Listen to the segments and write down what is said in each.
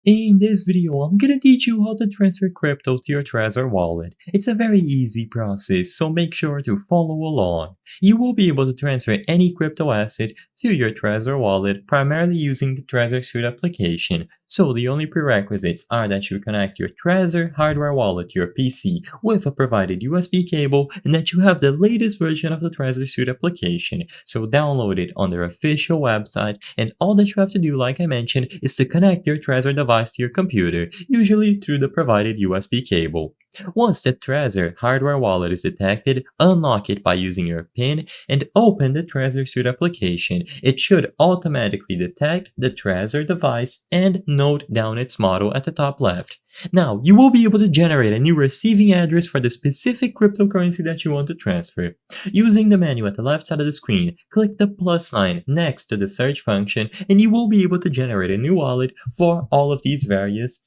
In this video, I'm gonna teach you how to transfer crypto to your Trezor wallet. It's a very easy process, so make sure to follow along. You will be able to transfer any crypto asset to your Trezor wallet primarily using the Trezor Suite application. So the only prerequisites are that you connect your Trezor hardware wallet to your PC with a provided USB cable and that you have the latest version of the Trezor Suite application. So download it on their official website, and all that you have to do, like I mentioned, is to connect your Trezor device to your computer, usually through the provided USB cable. Once the Trezor hardware wallet is detected, unlock it by using your PIN and open the Trezor Suite application. It should automatically detect the Trezor device and note down its model at the top left. Now, you will be able to generate a new receiving address for the specific cryptocurrency that you want to transfer. Using the menu at the left side of the screen, click the plus sign next to the search function and you will be able to generate a new wallet for all of these various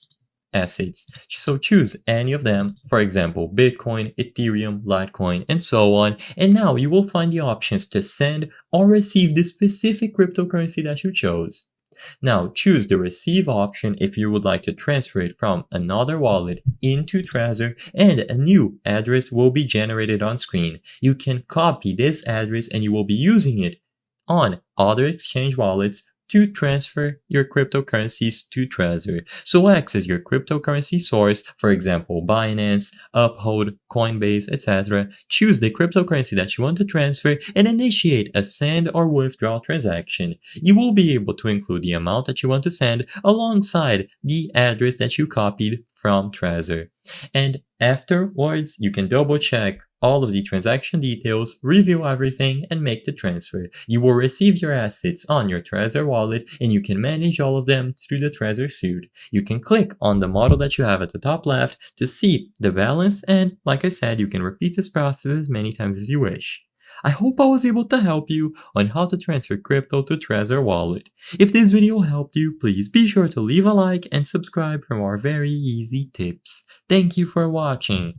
assets. So choose any of them, for example, Bitcoin, Ethereum, Litecoin, and so on. And now you will find the options to send or receive the specific cryptocurrency that you chose. Now choose the receive option if you would like to transfer it from another wallet into Trezor, and a new address will be generated on screen. You can copy this address and you will be using it on other exchange wallets to transfer your cryptocurrencies to Trezor. So access your cryptocurrency source, for example, Binance, Uphold, Coinbase, etc. Choose the cryptocurrency that you want to transfer and initiate a send or withdraw transaction. You will be able to include the amount that you want to send alongside the address that you copied from Trezor. And afterwards, you can double check all of the transaction details, review everything, and make the transfer. You will receive your assets on your Trezor wallet and you can manage all of them through the Trezor Suite. You can click on the model that you have at the top left to see the balance, and like I said, you can repeat this process as many times as you wish. I hope I was able to help you on how to transfer crypto to Trezor wallet. If this video helped you, please be sure to leave a like and subscribe for more very easy tips. Thank you for watching.